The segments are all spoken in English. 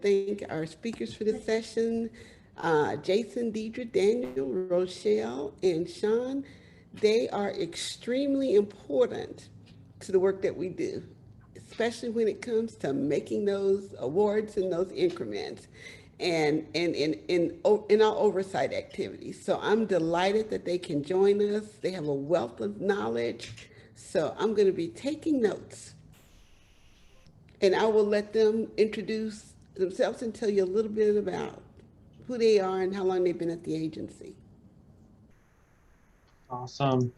thank our speakers for this session, Jason, Deidre, Daniel, Rochelle, and Sean. They are extremely important to the work that we do, especially when it comes to making those awards and those increments and in our oversight activities. So I'm delighted that they can join us. They have a wealth of knowledge. So I'm going to be taking notes, and I will let them introduce themselves and tell you a little bit about who they are and how long they've been at the agency. Awesome.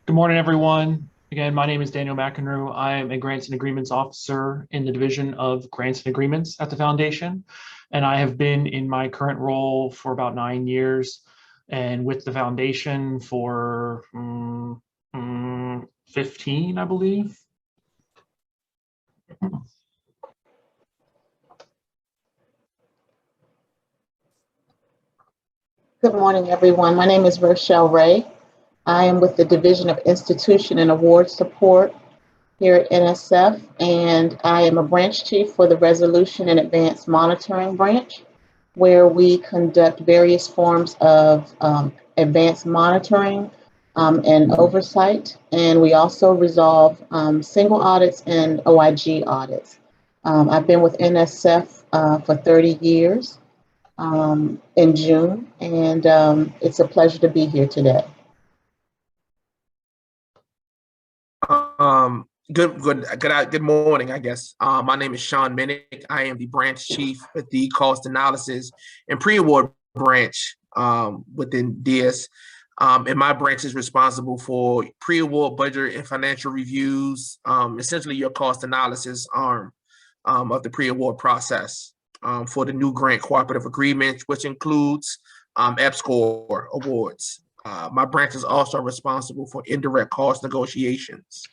Good morning, everyone. Again, my name is Daniel McEnroe. I am a Grants and Agreements Officer in the Division of Grants and Agreements at the Foundation. And I have been in my current role for about 9 years and with the Foundation for 15, I believe. Good morning, everyone. My name is Rochelle Ray. I am with the Division of Institution and Award Support here at NSF, and I am a branch chief for the Resolution and Advanced Monitoring branch, where we conduct various forms of advanced monitoring and oversight, and we also resolve single audits and OIG audits. I've been with NSF for 30 years in June, and it's a pleasure to be here today. Good morning, I guess. My name is Sean Minnick. I am the branch chief with the cost analysis and pre-award branch within DIAS. And my branch is responsible for pre-award budget and financial reviews, essentially your cost analysis arm of the pre-award process for the new grant cooperative agreement, which includes EPSCoR awards. My branch is also responsible for indirect cost negotiations.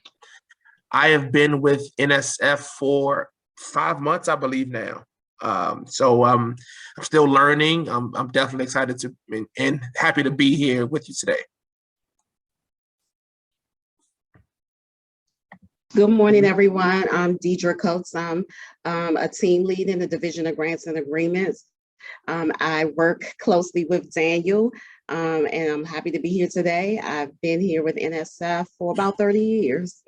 I have been with NSF for 5 months, I believe now. So I'm still learning. I'm definitely excited to and happy to be here with you today. Good morning, everyone. I'm Deidre Coates. I'm a team lead in the Division of Grants and Agreements. I work closely with Daniel, and I'm happy to be here today. I've been here with NSF for about 30 years.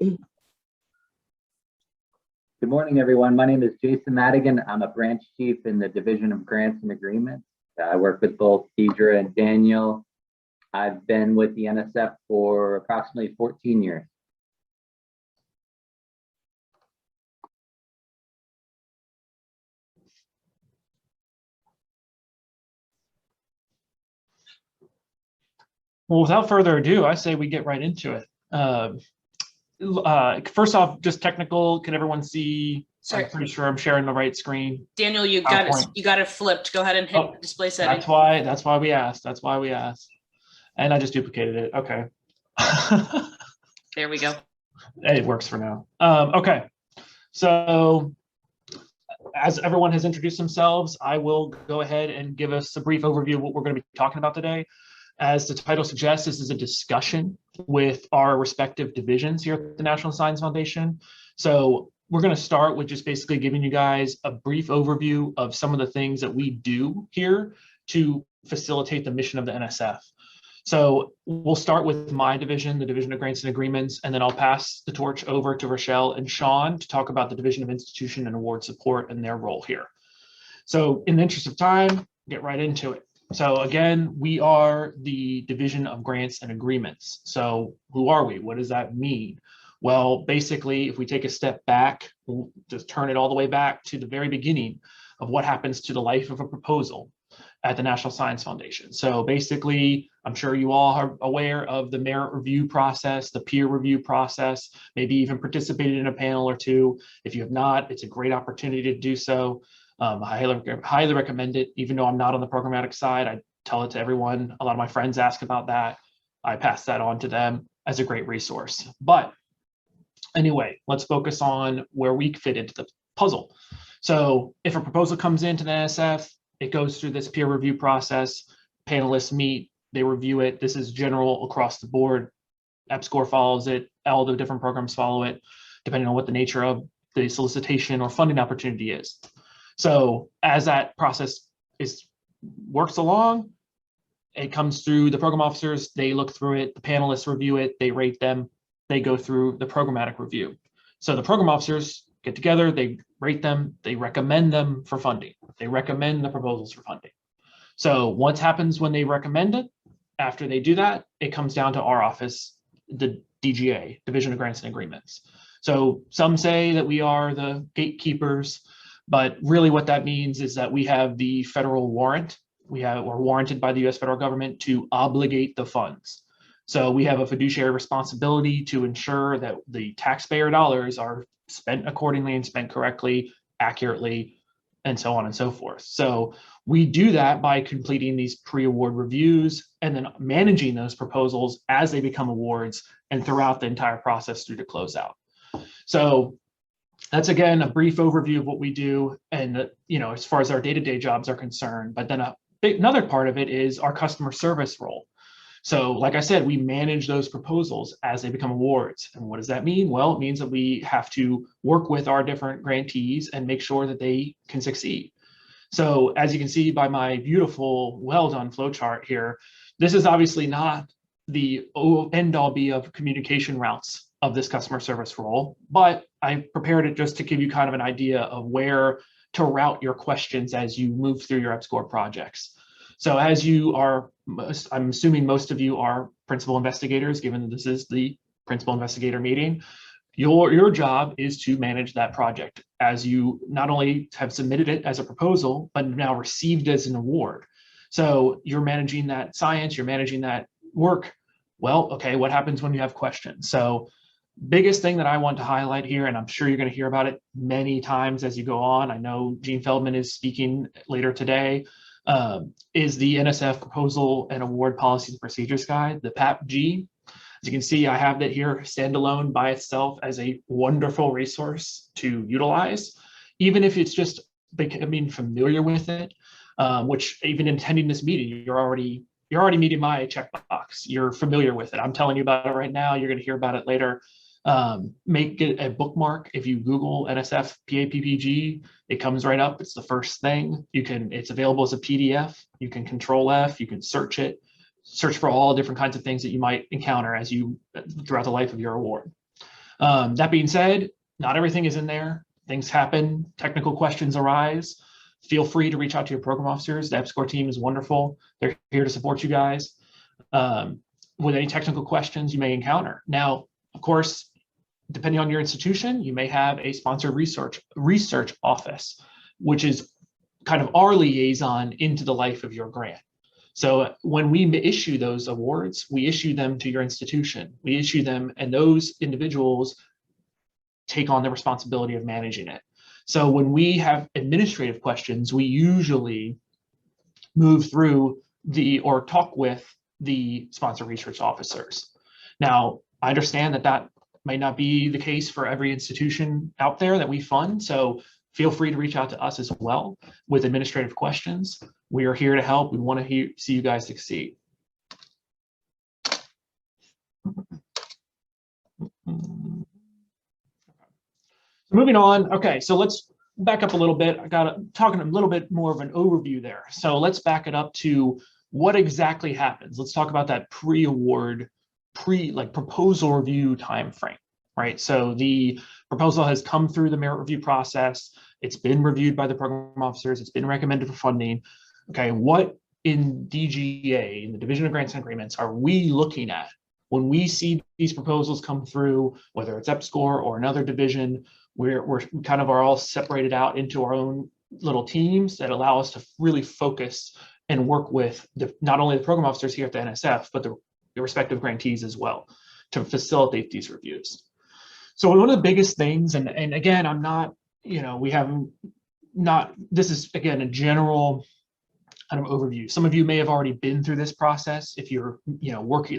Good morning, everyone. My name is Jason Madigan. I'm a branch chief in the Division of Grants and Agreements. I work with both Deidre and Daniel. I've been with the NSF for approximately 14 years. Well, without further ado, I say we get right into it. First off, just technical, can everyone see? Sorry. I'm pretty sure I'm sharing the right screen. Daniel, you got it flipped. Go ahead and hit display settings. That's why we asked. That's why we asked. And I just duplicated it. Okay. There we go. It works for now. Okay. So as everyone has introduced themselves, I will go ahead and give us a brief overview of what we're going to be talking about today. As the title suggests, this is a discussion with our respective divisions here at the National Science Foundation. So we're going to start with just basically giving you guys a brief overview of some of the things that we do here to facilitate the mission of the NSF. So we'll start with my division, the Division of Grants and Agreements, and then I'll pass the torch over to Rochelle and Sean to talk about the Division of Institution and Award Support and their role here. So in the interest of time, get right into it. So again, we are the Division of Grants and Agreements. So who are we? What does that mean? Well, basically, if we take a step back, we'll just turn it all the way back to the very beginning of what happens to the life of a proposal at the National Science Foundation. So basically, I'm sure you all are aware of the merit review process, the peer review process, maybe even participated in a panel or two. If you have not, it's a great opportunity to do so. I highly recommend it. Even though I'm not on the programmatic side, I tell it to everyone. A lot of my friends ask about that. I pass that on to them as a great resource. But anyway, let's focus on where we fit into the puzzle. So if a proposal comes into the NSF, it goes through this peer review process. Panelists meet, they review it. This is general across the board. EPSCoR follows it. All the different programs follow it, depending on what the nature of the solicitation or funding opportunity is. So as that process works along, it comes through the program officers, they look through it, the panelists review it, they rate them, they go through the programmatic review. So the program officers get together, they rate them, they recommend them for funding. They recommend the proposals for funding. So what happens when they recommend it? After they do that, it comes down to our office, the DGA, Division of Grants and Agreements. So some say that we are the gatekeepers, but really what that means is that we have the federal warrant. We're warranted by the US federal government to obligate the funds. So we have a fiduciary responsibility to ensure that the taxpayer dollars are spent accordingly and spent correctly, accurately, and so on and so forth. So we do that by completing these pre-award reviews and then managing those proposals as they become awards and throughout the entire process through to closeout. So that's, again, a brief overview of what we do and, as far as our day-to-day jobs are concerned. But then another part of it is our customer service role. So like I said, we manage those proposals as they become awards. And what does that mean? Well, it means that we have to work with our different grantees and make sure that they can succeed. So as you can see by my beautiful, well-done flow chart here, this is obviously not the end-all be of communication routes of this customer service role, but I prepared it just to give you kind of an idea of where to route your questions as you move through your EPSCoR projects. So as you are, I'm assuming most of you are principal investigators, given that this is the principal investigator meeting. Your job is to manage that project as you not only have submitted it as a proposal, but now received as an award. So you're managing that science, you're managing that work. Well, okay, what happens when you have questions? So biggest thing that I want to highlight here, and I'm sure you're going to hear about it many times as you go on. I know Gene Feldman is speaking later today. Is the NSF Proposal and Award Policies and Procedures Guide, the PAPG. As you can see, I have that here standalone by itself as a wonderful resource to utilize, even if it's just becoming familiar with it, which even attending this meeting, you're already meeting my checkbox. You're familiar with it. I'm telling you about it right now. You're going to hear about it later. Make it a bookmark. If you Google NSF PAPPG, it comes right up. It's the first thing. It's available as a PDF. You can Control F, you can search it, search for all different kinds of things that you might encounter throughout the life of your award. That being said, not everything is in there. Things happen, technical questions arise. Feel free to reach out to your program officers. The EPSCoR team is wonderful. They're here to support you guys with any technical questions you may encounter. Now, of course, depending on your institution, you may have a sponsored research office, which is kind of our liaison into the life of your grant. So when we issue those awards, we issue them to your institution. We issue them, and those individuals take on the responsibility of managing it. So when we have administrative questions, we usually move through or talk with the sponsored research officers. Now, I understand that might not be the case for every institution out there that we fund. So feel free to reach out to us as well with administrative questions. We are here to help. We want to see you guys succeed. Moving on. Okay, so let's back up a little bit. I got talking a little bit more of an overview there. So let's back it up to what exactly happens. Let's talk about that pre-award, proposal review time frame, right? So the proposal has come through the merit review process. It's been reviewed by the program officers. It's been recommended for funding. Okay, what in DGA, in the Division of Grants and Agreements, are we looking at when we see these proposals come through, whether it's EPSCoR or another division? We're kind of are all separated out into our own little teams that allow us to really focus and work with not only the program officers here at the NSF, but the respective grantees as well to facilitate these reviews. So one of the biggest things, and again, I'm not, this is again a general kind of overview. Some of you may have already been through this process if you're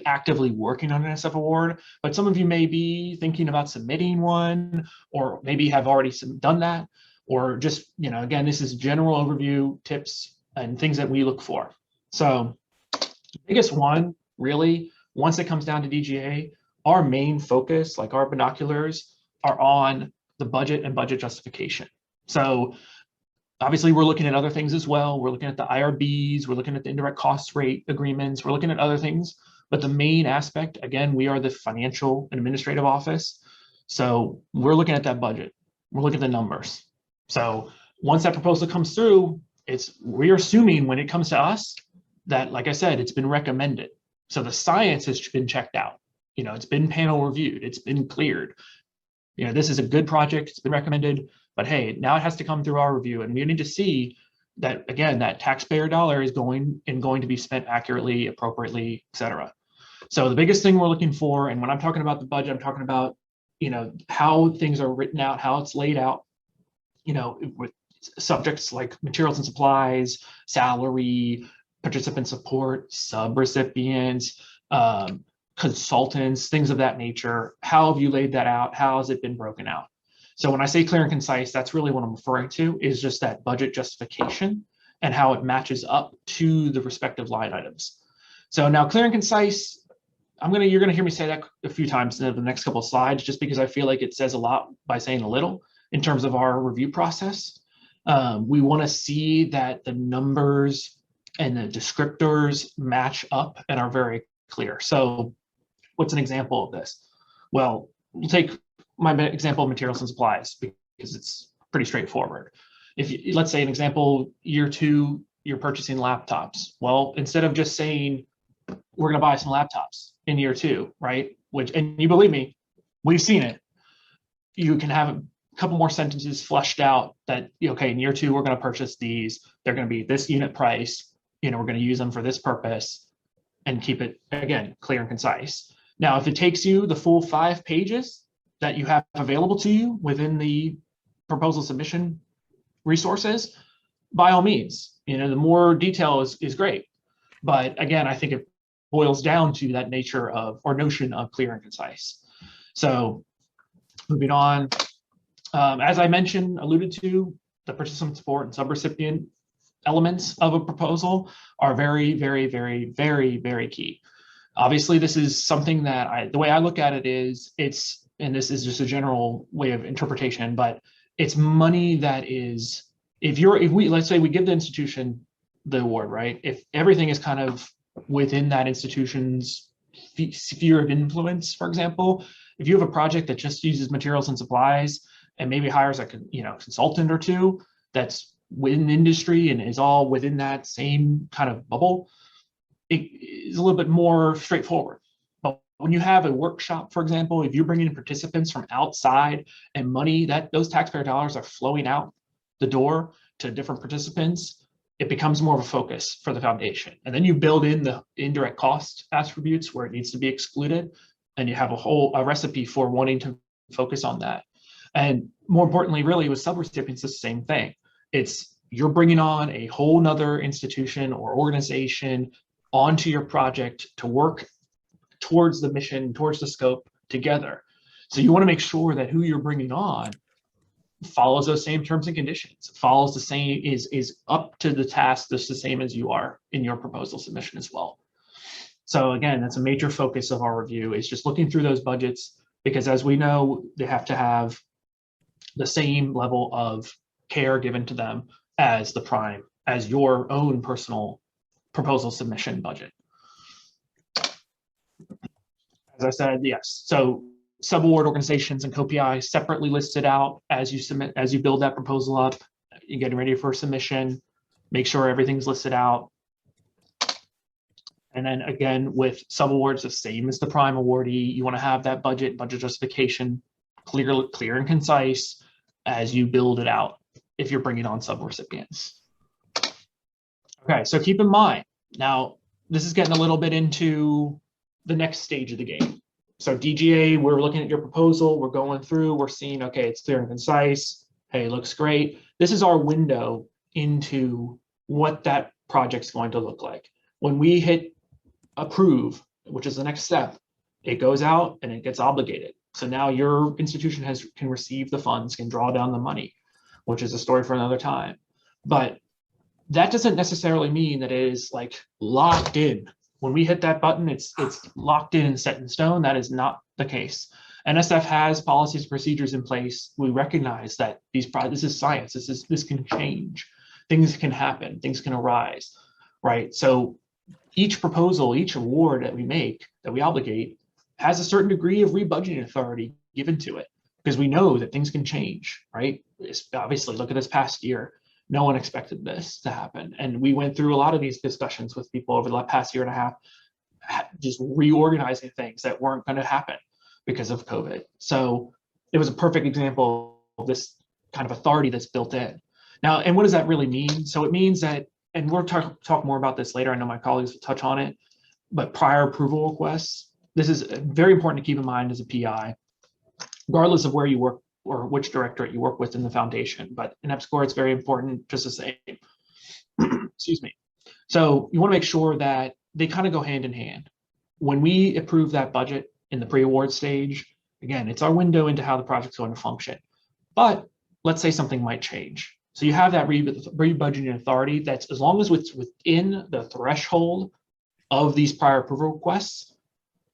actively working on an NSF award, but some of you may be thinking about submitting one, or maybe have already done that, or just, again, this is general overview tips and things that we look for. So the biggest one, really, once it comes down to DGA, our main focus, like our binoculars, are on the budget and budget justification. So Obviously, we're looking at other things as well. We're looking at the IRBs, we're looking at the indirect cost rate agreements, we're looking at other things. But the main aspect, again, we are the financial and administrative office. So we're looking at that budget. We're looking at the numbers. So once that proposal comes through, we're assuming when it comes to us that, like I said, it's been recommended. So the science has been checked out. It's been panel reviewed, it's been cleared. This is a good project, it's been recommended, but hey, now it has to come through our review, and we need to see that, again, that taxpayer dollar is going to be spent accurately, appropriately, et cetera. So the biggest thing we're looking for, and when I'm talking about the budget, I'm talking about, how things are written out, how it's laid out, with subjects like materials and supplies, salary, participant support, sub-recipients, consultants, things of that nature. How have you laid that out? How has it been broken out? So when I say clear and concise, that's really what I'm referring to, is just that budget justification and how it matches up to the respective line items. So now clear and concise, you're gonna hear me say that a few times in the next couple of slides, just because I feel like it says a lot by saying a little in terms of our review process. We want to see that the numbers and the descriptors match up and are very clear. So what's an example of this? Well, we'll take my example of materials and supplies because it's pretty straightforward. Let's say an example, year 2, you're purchasing laptops. Well, instead of just saying, we're going to buy some laptops in year 2, right? And you believe me, we've seen it. You can have a couple more sentences fleshed out that, okay, in year 2, we're going to purchase these. They're going to be this unit price. We're going to use them for this purpose, and keep it, again, clear and concise. Now, if it takes you the full 5 pages that you have available to you within the proposal submission resources, by all means, the more detail is great. But again, I think it boils down to that nature of, or notion of, clear and concise. So moving on, as I mentioned, alluded to, the participant support and subrecipient elements of a proposal are very, very, very, very, very key. Obviously, this is something that the way I look at it is, and this is just a general way of interpretation, but it's money that is, let's say we give the institution the award, right? If everything is kind of within that institution's sphere of influence, for example, if you have a project that just uses materials and supplies and maybe hires a consultant or two that's within industry and is all within that same kind of bubble, it is a little bit more straightforward. But when you have a workshop, for example, if you're bringing in participants from outside and money, those taxpayer dollars are flowing out the door to different participants, it becomes more of a focus for the foundation. And then you build in the indirect cost attributes where it needs to be excluded, and you have a recipe for wanting to focus on that. And more importantly, really with subrecipients, it's the same thing. You're bringing on a whole nother institution or organization onto your project to work towards the mission, towards the scope together. So you want to make sure that who you're bringing on follows those same terms and conditions, follows the same, is up to the task just the same as you are in your proposal submission as well. So again, that's a major focus of our review, is just looking through those budgets, because as we know, they have to have the same level of care given to them as as your own personal proposal submission budget. As I said, yes. So subaward organizations and co-PI separately listed out as you build that proposal up, you're getting ready for submission, make sure everything's listed out. And then again, with subawards, the same as the prime awardee, you want to have that budget justification clear and concise as you build it out if you're bringing on subrecipients. Okay, so keep in mind, now this is getting a little bit into the next stage of the game. So DGA, we're looking at your proposal, we're going through, we're seeing, okay, it's clear and concise, hey, looks great. This is our window into what that project's going to look like. When we hit approve, which is the next step, it goes out and it gets obligated. So now your institution can receive the funds, can draw down the money, which is a story for another time. But that doesn't necessarily mean that it is like locked in. When we hit that button, it's locked in and set in stone. That is not the case. NSF has policies and procedures in place. We recognize that this is science. This can change. Things can happen. Things can arise, right? So each proposal, each award that we make, that we obligate, has a certain degree of rebudgeting authority given to it, because we know that things can change, right? Obviously, look at this past year. No one expected this to happen. And we went through a lot of these discussions with people over the past year and a half, just reorganizing things that weren't going to happen because of COVID. So it was a perfect example of this kind of authority that's built in. Now, and what does that really mean? So it means that, and we'll talk more about this later. I know my colleagues will touch on it, but prior approval requests, this is very important to keep in mind as a PI, regardless of where you work or which directorate you work with in the foundation. But in EPSCoR, it's very important just the same. Excuse me. So you want to make sure that they kind of go hand in hand. When we approve that budget in the pre-award stage, again, it's our window into how the project's going to function. But let's say something might change. So you have that rebudgeting authority that's, as long as it's within the threshold of these prior approval requests,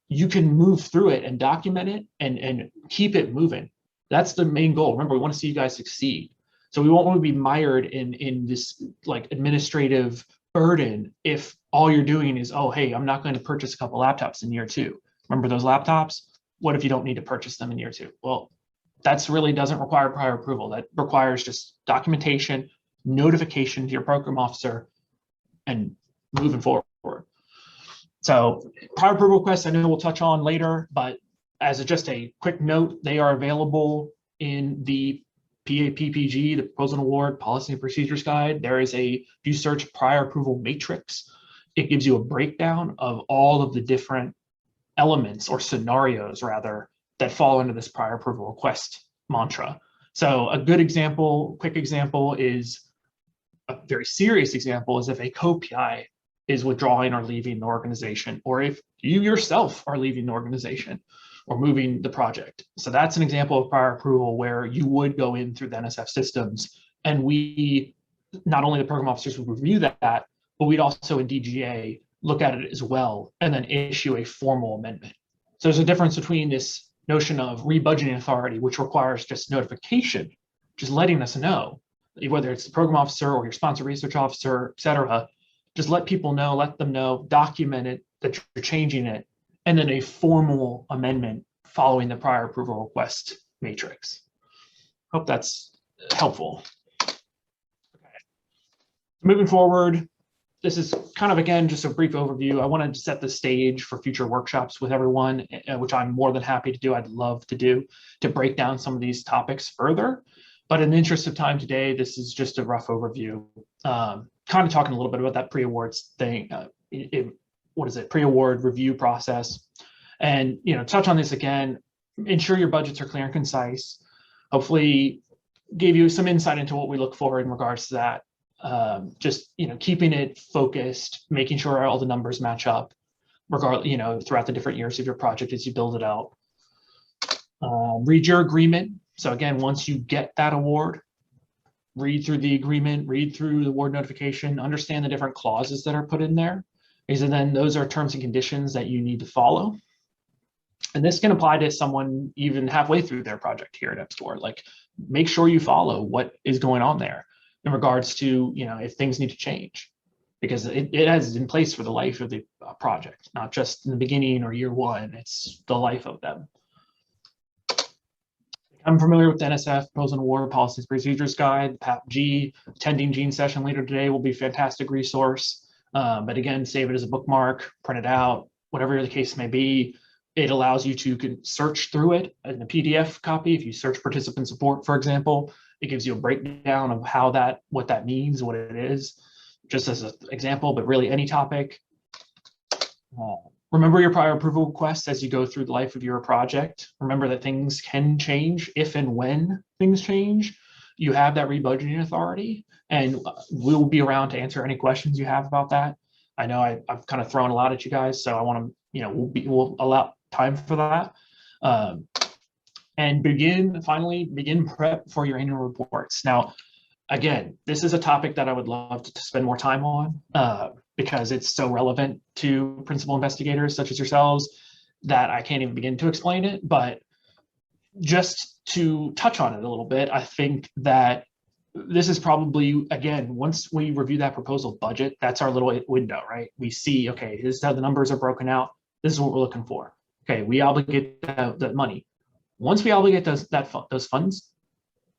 you can move through it and document it and keep it moving. That's the main goal. Remember, we want to see you guys succeed. So we won't want to be mired in this like administrative burden if all you're doing is, oh, hey, I'm not going to purchase a couple laptops in year 2. Remember those laptops? What if you don't need to purchase them in year 2? Well, that's really doesn't require prior approval. That requires just documentation, notification to your program officer, and moving forward. So prior approval requests, I know we'll touch on later, but as just a quick note, they are available in the PAPPG, the Proposal and Award Policy and Procedures Guide. There is if you search prior approval matrix, it gives you a breakdown of all of the different elements or scenarios rather that fall into this prior approval request mantra. So a good example, quick example, is a very serious example is if a co-PI is withdrawing or leaving the organization, or if you yourself are leaving the organization or moving the project. So that's an example of prior approval where you would go in through the NSF systems, and we, not only the program officers would review that, but we'd also in DGA look at it as well and then issue a formal amendment. So there's a difference between this notion of rebudgeting authority, which requires just notification, just letting us know, whether it's the program officer or your sponsor research officer, et cetera, just let people know, let them know, document it, that you're changing it, and then a formal amendment following the prior approval request matrix. Hope that's helpful. Okay. Moving forward, this is kind of, again, just a brief overview. I wanted to set the stage for future workshops with everyone, which I'm more than happy to do. I'd love to do, to break down some of these topics further. But in the interest of time today, this is just a rough overview. Kind of talking a little bit about that pre-awards thing. What is it? Pre-award review process. And, touch on this again, ensure your budgets are clear and concise. Hopefully gave you some insight into what we look for in regards to that. Just, keeping it focused, making sure all the numbers match up, throughout the different years of your project as you build it out. Read your agreement. So again, once you get that award, read through the agreement, read through the award notification, understand the different clauses that are put in there. And then those are terms and conditions that you need to follow. And this can apply to someone even halfway through their project here at EPSCoR. Like, make sure you follow what is going on there in regards to, if things need to change, because it has in place for the life of the project, not just in the beginning or year 1, it's the life of them. I'm familiar with the NSF Proposal and Award Policies Procedures Guide, PAPG. Attending Gene's session later today will be a fantastic resource. But again, save it as a bookmark, print it out, whatever the case may be. It allows you to search through it in a PDF copy. If you search participant support, for example, it gives you a breakdown of what that means, what it is, just as an example, but really any topic. Remember your prior approval requests as you go through the life of your project. Remember that things can change if and when things change. You have that rebudgeting authority, and we'll be around to answer any questions you have about that. I know I've kind of thrown a lot at you guys, so I want to, we'll allow time for that. And finally begin prep for your annual reports. Now, again, this is a topic that I would love to spend more time on because it's so relevant to principal investigators such as yourselves that I can't even begin to explain it. But just to touch on it a little bit, I think that this is probably, again, once we review that proposal budget, that's our little window, right? We see, okay, this is how the numbers are broken out. This is what we're looking for. Okay, we obligate that money. Once we obligate those funds,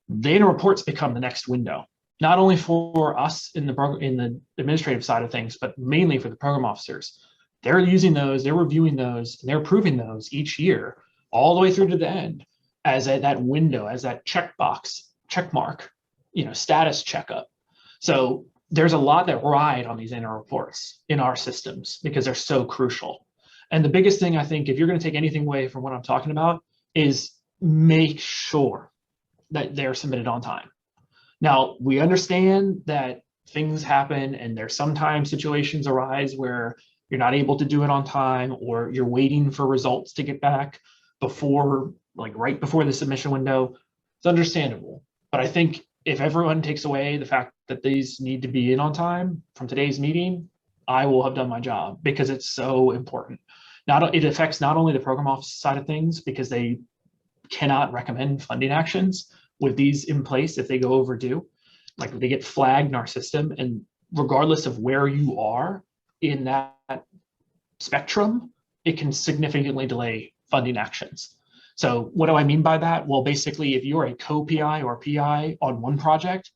the annual reports become the next window, not only for us in the administrative side of things, but mainly for the program officers. They're using those, they're reviewing those, and they're approving those each year, all the way through to the end, as that window, as that checkbox, check mark, status checkup. So there's a lot that ride on these annual reports in our systems because they're so crucial. And the biggest thing, I think, if you're going to take anything away from what I'm talking about, is make sure that they're submitted on time. Now, we understand that things happen and there's sometimes situations arise where you're not able to do it on time, or you're waiting for results to get back before, like right before the submission window. It's understandable. But I think if everyone takes away the fact that these need to be in on time from today's meeting, I will have done my job, because it's so important. It affects not only the program office side of things, because they cannot recommend funding actions with these in place if they go overdue. Like, they get flagged in our system, and regardless of where you are in that spectrum, it can significantly delay funding actions. So what do I mean by that? Well, basically, if you're a co-PI or PI on one project,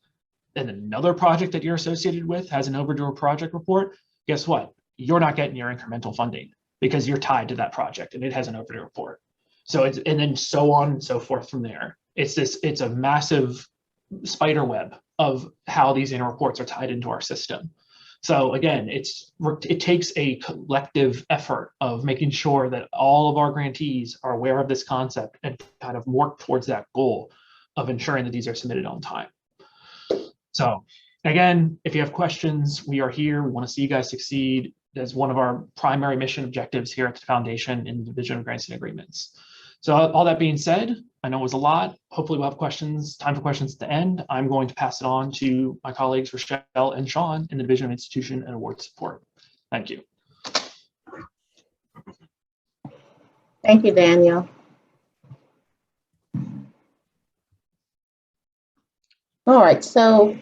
and another project that you're associated with has an overdue project report, guess what? You're not getting your incremental funding because you're tied to that project and it has an overdue report. So and then so on and so forth from there. It's a massive spider web of how these annual reports are tied into our system. So again, it takes a collective effort of making sure that all of our grantees are aware of this concept and kind of work towards that goal of ensuring that these are submitted on time. So again, if you have questions, we are here. We want to see you guys succeed. That's one of our primary mission objectives here at the foundation in the Division of Grants and Agreements. So all that being said, I know it was a lot. Hopefully we'll have questions, time for questions at the end. I'm going to pass it on to my colleagues, Rochelle and Sean, in the Division of Institution and Award Support. Thank you. Thank you, Daniel. All right, so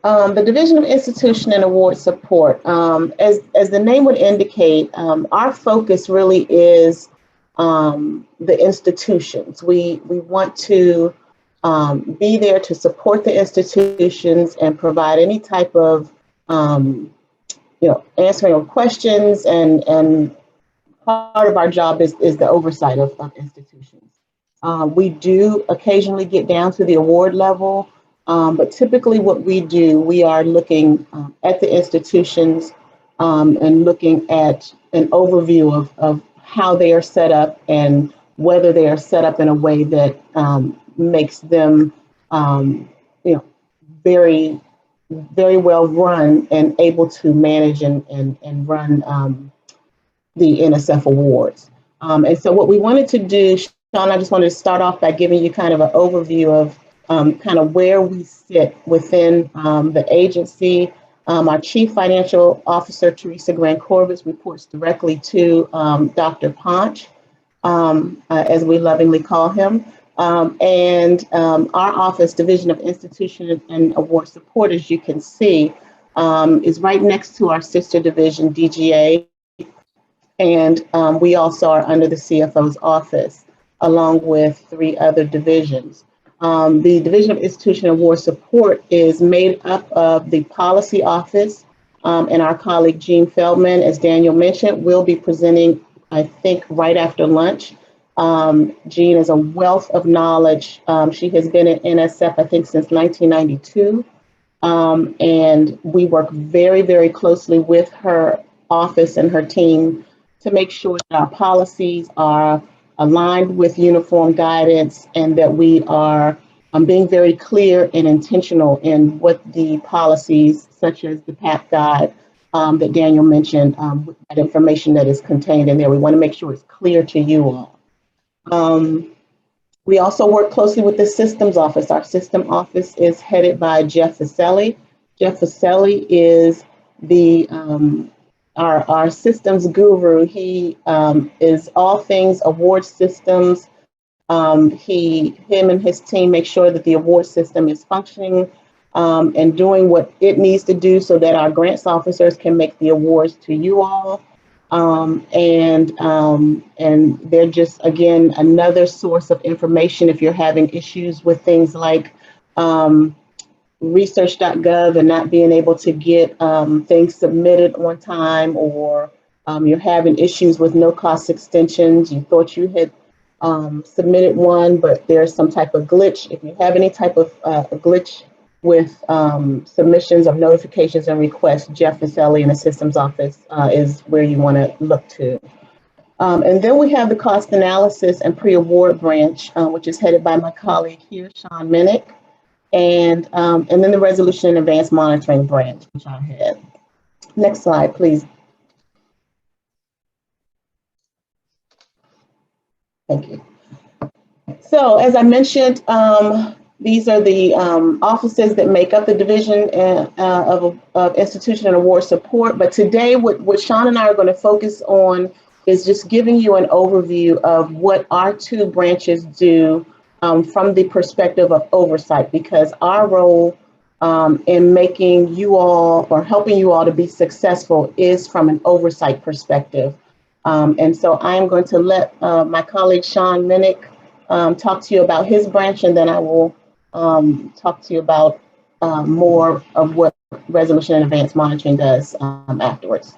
the Division of Institution and Award Support, as the name would indicate, our focus really is the institutions. We want to be there to support the institutions and provide any type of answering of questions, and part of our job is the oversight of institutions. We do occasionally get down to the award level, but typically what we do, we are looking at the institutions and looking at an overview of how they are set up and whether they are set up in a way that makes them very, very well run and able to manage and run the NSF awards. And so what we wanted to do, Sean, I just wanted to start off by giving you kind of an overview of kind of where we sit within the agency. Our Chief Financial Officer, Teresa Grant-Corvitz, reports directly to Dr. Ponch, as we lovingly call him. And our office, Division of Institution and Award Support, as you can see, is right next to our sister division, DGA. And we also are under the CFO's office, along with 3 other divisions. The Division of Institution and Award Support is made up of the Policy Office, and our colleague Jean Feldman, as Daniel mentioned, will be presenting, I think, right after lunch. Jean is a wealth of knowledge. She has been at NSF, I think, since 1992. And we work very, very closely with her office and her team to make sure that our policies are aligned with uniform guidance and that we are being very clear and intentional in what the policies, such as the PAP guide that Daniel mentioned, with that information that is contained in there. We want to make sure it's clear to you all. We also work closely with the systems office. Our system office is headed by Jeff Faselli. Jeff Faselli is our systems guru. He is all things award systems, Him and his team make sure that the award system is functioning and doing what it needs to do so that our grants officers can make the awards to you all. And they're just, again, another source of information if you're having issues with things like research.gov and not being able to get things submitted on time, or you're having issues with no cost extensions. You thought you had submitted one, but there's some type of glitch. If you have any type of glitch with submissions of notifications and requests, Jeff Viselli in the systems office is where you want to look to. And then we have the cost analysis and pre-award branch, which is headed by my colleague here, Sean Minnick. And then the resolution and advanced monitoring branch, which I had. Next slide, please. Thank you. So as I mentioned, these are the offices that make up the Division of Institution and Award Support. But today, what Sean and I are going to focus on is just giving you an overview of what our two branches do from the perspective of oversight, because our role in making you all or helping you all to be successful is from an oversight perspective. And so I am going to let my colleague Sean Minnick talk to you about his branch, and then I will talk to you about more of what resolution and advanced monitoring does afterwards.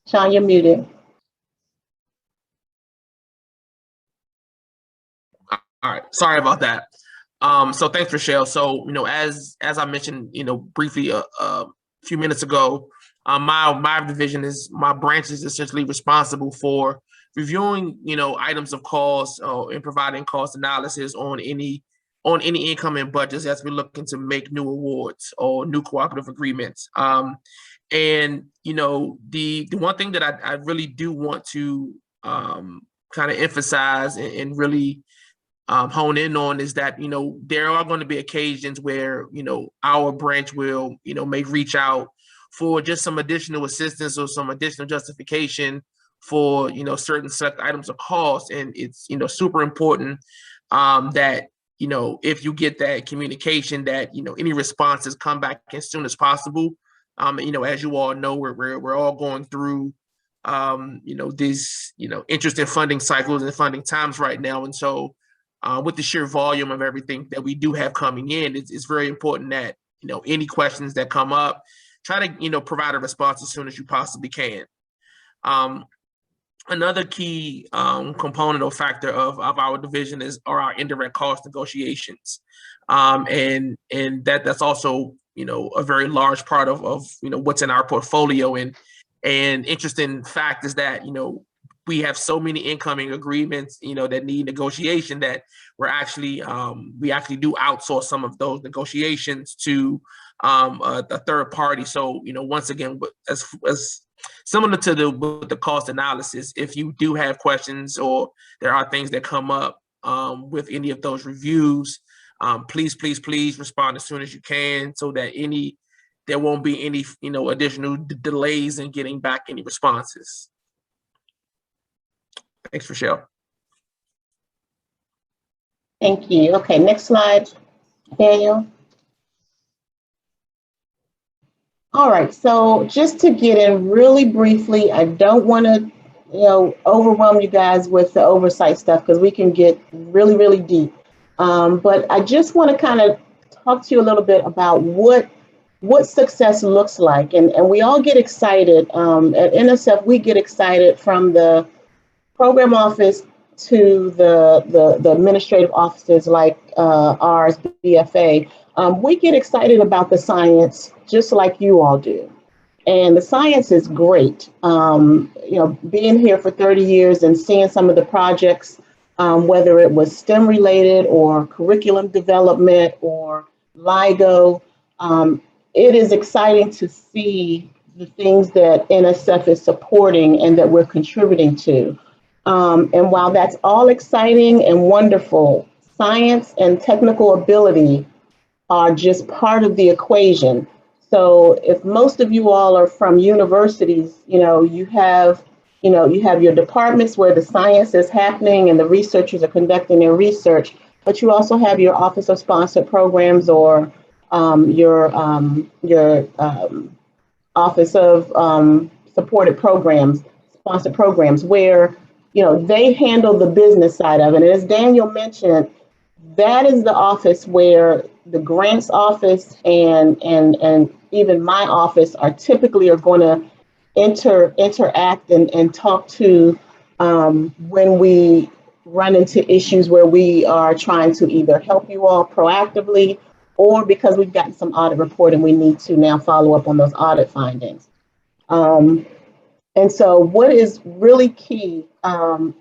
Sean, you're muted. All right, sorry about that. So thanks, Rochelle. So, as I mentioned, briefly a few minutes ago, my branch is essentially responsible for reviewing, items of cost and providing cost analysis on any incoming budgets as we're looking to make new awards or new cooperative agreements. And the one thing that I really do want to kind of emphasize and really hone in on is that there are going to be occasions where our branch will may reach out for just some additional assistance or some additional justification for certain select items of cost. And it's super important that if you get that communication, that any responses come back as soon as possible. As you all know, we're all going through these interesting funding cycles and funding times right now, and so with the sheer volume of everything that we do have coming in, it's very important that any questions that come up, try to provide a response as soon as you possibly can. Another key component or factor of our division are our indirect cost negotiations, and that's also a very large part of what's in our portfolio. And interesting fact is that we have so many incoming agreements that need negotiation that we actually do outsource some of those negotiations to a third party. So once again, as similar to the cost analysis, if you do have questions or there are things that come up with any of those reviews, please respond as soon as you can, so that there won't be any additional delays in getting back any responses. Thanks, Rochelle. Thank you. Okay, next slide, Daniel. All right, so just to get in really briefly, I don't want to overwhelm you guys with the oversight stuff because we can get really, really deep. But I just want to kind of talk to you a little bit about what success looks like. And we all get excited. At NSF, we get excited from the program office to the administrative offices like ours, BFA. We get excited about the science just like you all do. And the science is great. Being here for 30 years and seeing some of the projects, whether it was STEM related or curriculum development or LIGO, it is exciting to see the things that NSF is supporting and that we're contributing to. And while that's all exciting and wonderful, science and technical ability are just part of the equation. So if most of you all are from universities, you have you know, you have your departments where the science is happening and the researchers are conducting their research, but you also have your Office of Sponsored Programs or your Office of Supported Programs, Sponsored Programs, where, you know, they handle the business side of it. And as Daniel mentioned, that is the office where the grants office and even my office are typically going to interact and talk to when we run into issues where we are trying to either help you all proactively or because we've gotten some audit report and we need to now follow up on those audit findings. And so what is really key on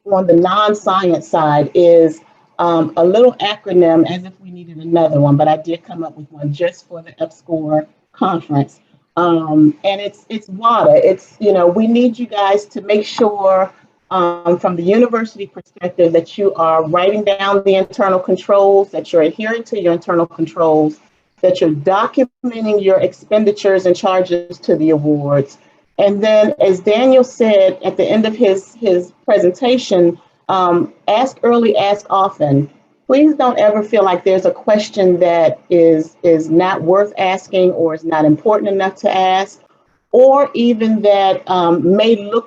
the non-science side is a little acronym, as if we needed another one, but I did come up with one just for the EPSCoR conference. And it's WADA. It's, you know, we need you guys to make sure from the university perspective that you are writing down the internal controls, that you're adhering to your internal controls, that you're documenting your expenditures and charges to the awards. And then, as Daniel said at the end of his presentation, ask early, ask often. Please don't ever feel like there's a question that is not worth asking or is not important enough to ask, or even that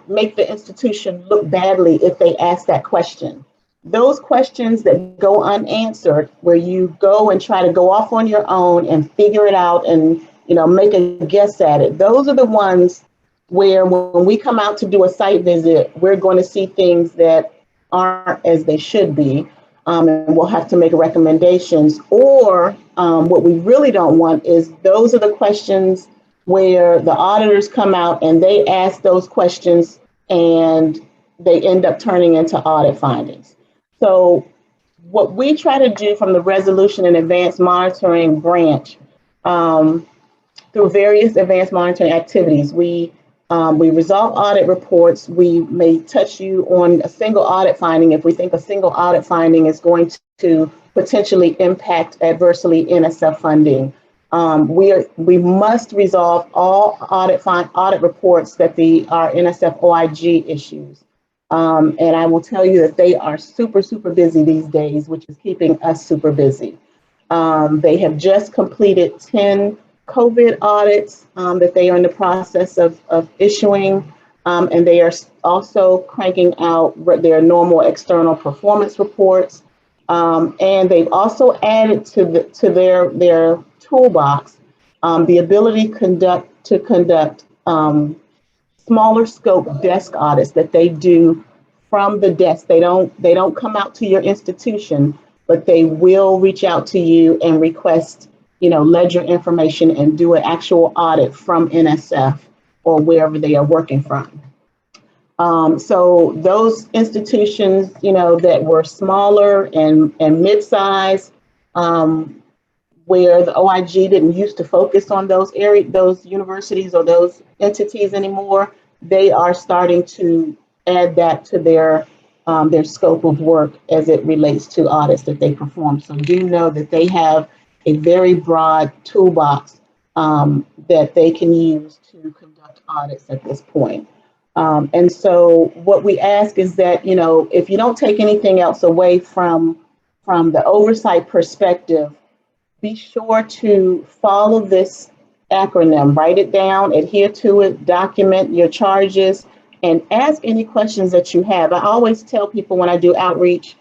make the institution look badly if they ask that question. Those questions that go unanswered, where you go and try to go off on your own and figure it out and, you know, make a guess at it, those are the ones where when we come out to do a site visit, we're going to see things that aren't as they should be, and we'll have to make recommendations. Or what we really don't want is those are the questions where the auditors come out and they ask those questions and they end up turning into audit findings. So what we try to do from the resolution and advanced monitoring branch, through various advanced monitoring activities, we resolve audit reports. We may touch you on a single audit finding if we think a single audit finding is going to potentially impact adversely NSF funding. We must resolve all audit reports that our NSF OIG issues. And I will tell you that they are super, super busy these days, which is keeping us super busy. They have just completed 10 COVID audits that they are in the process of issuing, and they are also cranking out their normal external performance reports. And they've also added to their toolbox the ability to conduct smaller scope desk audits that they do from the desk. They don't come out to your institution, but they will reach out to you and request, you know, ledger information and do an actual audit from NSF or wherever they are working from. So those institutions, you know, that were smaller and mid-size, where the OIG didn't used to focus on those universities or those entities anymore, they are starting to add that to their scope of work as it relates to audits that they perform. So do know that they have a very broad toolbox that they can use to conduct audits at this point. And so what we ask is that, you know, if you don't take anything else away from the oversight perspective, be sure to follow this acronym, write it down, adhere to it, document your charges, and ask any questions that you have. I always tell people when I do outreach,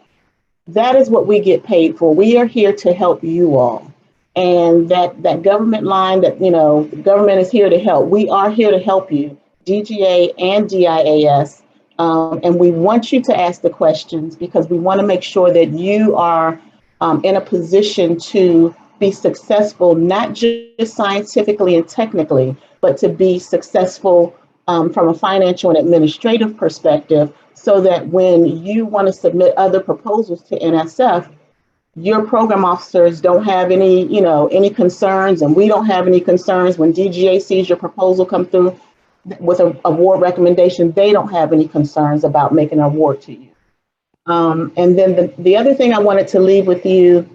that is what we get paid for. We are here to help you all. And that government line that, you know, the government is here to help. We are here to help you, DGA and DIAS. And we want you to ask the questions because we want to make sure that you are in a position to be successful, not just scientifically and technically, but to be successful from a financial and administrative perspective, so that when you want to submit other proposals to NSF, your program officers don't have any concerns, and we don't have any concerns. When DGA sees your proposal come through with an award recommendation, they don't have any concerns about making an award to you. And then the other thing I wanted to leave with you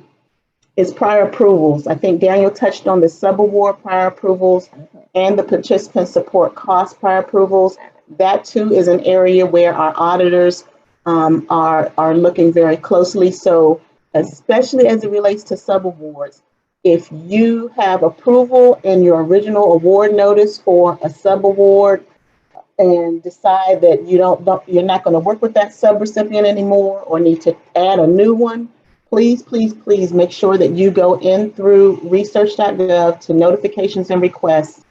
is prior approvals. I think Daniel touched on the subaward prior approvals and the participant support cost prior approvals. That too is an area where our auditors are looking very closely. So especially as it relates to subawards, if you have approval in your original award notice for a subaward and decide that you're not going to work with that subrecipient anymore or need to add a new one, please, please, please make sure that you go in through research.gov to notifications and requests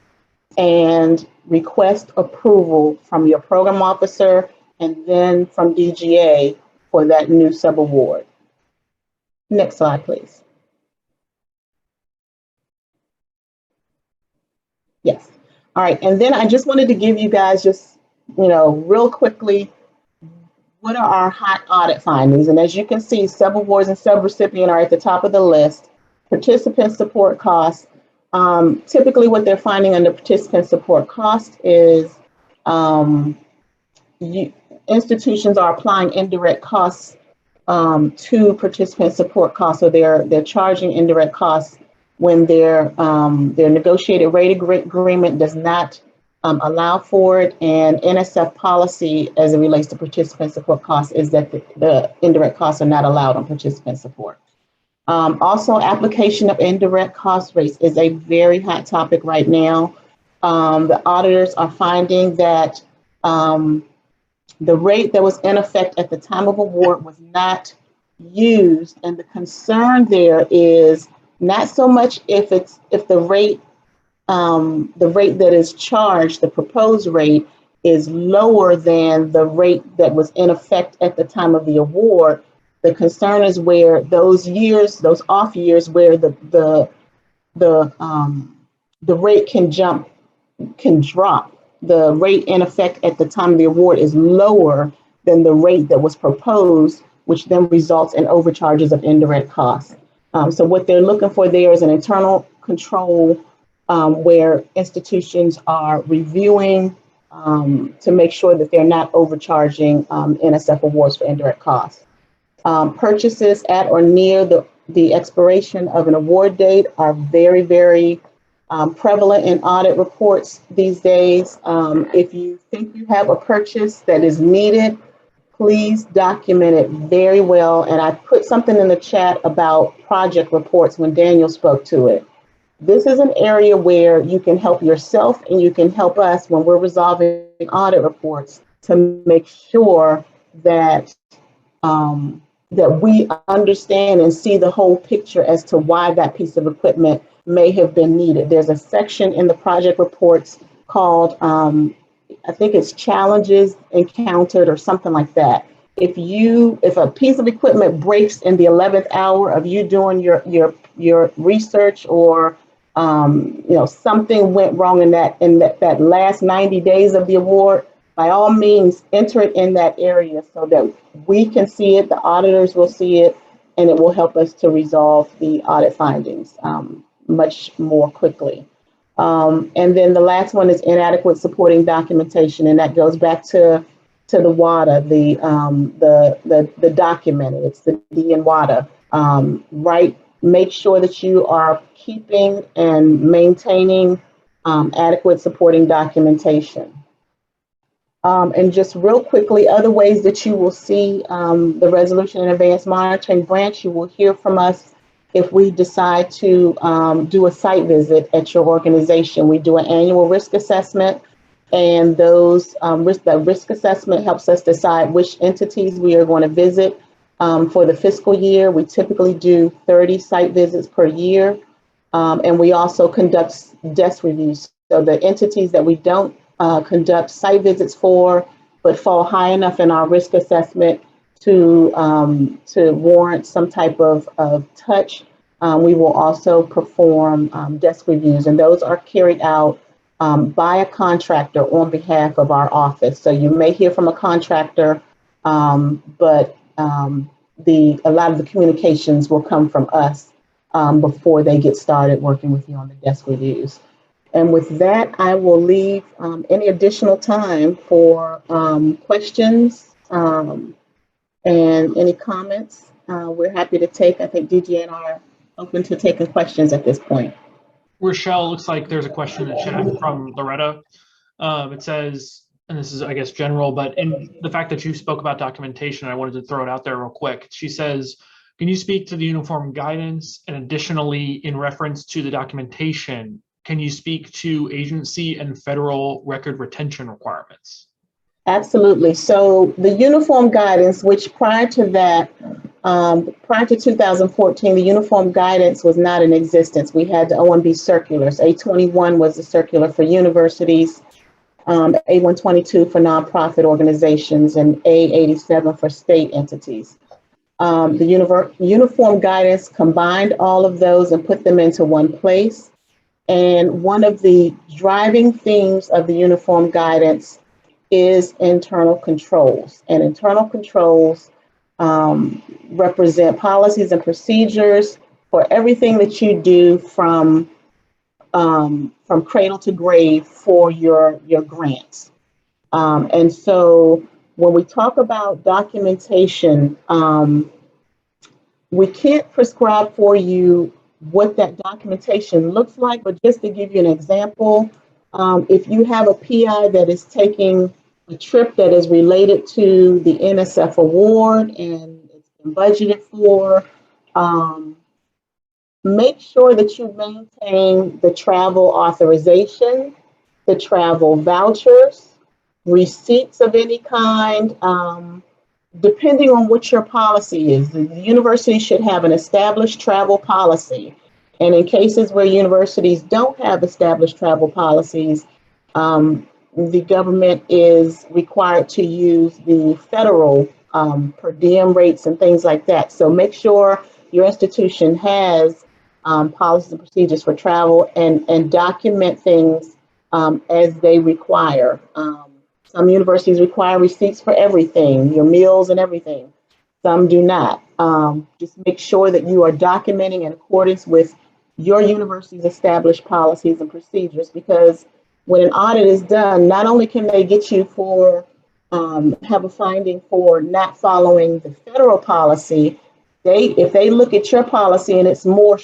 and request approval from your program officer and then from DGA for that new subaward. Next slide, please. Yes. All right. And then I just wanted to give you guys just, real quickly, what are our hot audit findings? And as you can see, subawards and subrecipient are at the top of the list. Participant support costs. Typically what they're finding under participant support cost is institutions are applying indirect costs to participant support costs. So they're charging indirect costs when their negotiated rate agreement does not allow for it, and NSF policy as it relates to participant support costs is that the indirect costs are not allowed on participant support. Also, application of indirect cost rates is a very hot topic right now. The auditors are finding that the rate that was in effect at the time of award was not used, and the concern there is not so much if the rate that is charged, the proposed rate, is lower than the rate that was in effect at the time of the award. The concern is where those years, those off years, where the rate can drop. The rate in effect at the time of the award is lower than the rate that was proposed, which then results in overcharges of indirect costs. So what they're looking for there is an internal control where institutions are reviewing to make sure that they're not overcharging NSF awards for indirect costs. Purchases at or near the expiration of an award date are very, very prevalent in audit reports these days. If you think you have a purchase that is needed, please document it very well. And I put something in the chat about project reports when Daniel spoke to it. This is an area where you can help yourself and you can help us when we're resolving audit reports to make sure that that we understand and see the whole picture as to why that piece of equipment may have been needed. There's a section in the project reports called, I think it's challenges encountered or something like that. If a piece of equipment breaks in the 11th hour of you doing your research, or something went wrong in that last 90 days of the award, by all means, enter it in that area so that we can see it, the auditors will see it, and it will help us to resolve the audit findings much more quickly. And then the last one is inadequate supporting documentation, and that goes back to the WADA, the documented, it's the D and WADA, right? Make sure that you are keeping and maintaining adequate supporting documentation. And just real quickly, other ways that you will see the resolution and advanced monitoring branch, you will hear from us if we decide to do a site visit at your organization. We do an annual risk assessment, and the risk assessment helps us decide which entities we are going to visit for the fiscal year. We typically do 30 site visits per year, and we also conduct desk reviews. So the entities that we don't conduct site visits for, but fall high enough in our risk assessment to warrant some type of touch, we will also perform desk reviews, and those are carried out by a contractor on behalf of our office. So you may hear from a contractor, but a lot of the communications will come from us before they get started working with you on the desk reviews. And with that, I will leave any additional time for questions and any comments. We're happy to take. I think DGA and I are open to taking questions at this point. Rochelle, looks like there's a question in the chat from Loretta. It says, and this is, I guess, general, but in the fact that you spoke about documentation, I wanted to throw it out there real quick. She says, can you speak to the uniform guidance? And additionally, in reference to the documentation, can you speak to agency and federal record retention requirements? Absolutely. So the uniform guidance, which prior to that, prior to 2014, the uniform guidance was not in existence. We had the OMB circulars. A21 was the circular for universities, A122 for nonprofit organizations, and A87 for state entities. The uniform guidance combined all of those and put them into one place. And one of the driving themes of the uniform guidance is internal controls. And internal controls represent policies and procedures for everything that you do from cradle to grave for your grants. And so when we talk about documentation, we can't prescribe for you what that documentation looks like, but just to give you an example, if you have a PI that is taking a trip that is related to the NSF award and it's been budgeted for, make sure that you maintain the travel authorization, the travel vouchers, receipts of any kind, depending on what your policy is. The university should have an established travel policy. And in cases where universities don't have established travel policies, the government is required to use the federal per diem rates and things like that. So make sure your institution has policies and procedures for travel and document things as they require. Some universities require receipts for everything, your meals and everything. Some do not. Just make sure that you are documenting in accordance with your university's established policies and procedures, because when an audit is done, not only can they get you for, have a finding for not following the federal policy, if they look at your policy and it's more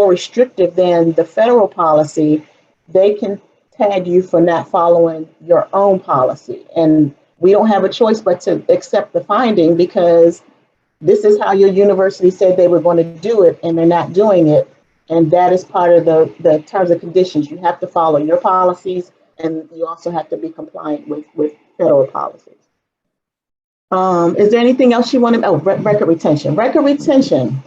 restrictive than the federal policy, they can tag you for not following your own policy. And we don't have a choice but to accept the finding, because this is how your university said they were going to do it and they're not doing it. And that is part of the terms and conditions. You have to follow your policies, and you also have to be compliant with federal policies. Is there anything else you want to, record retention. Record retention.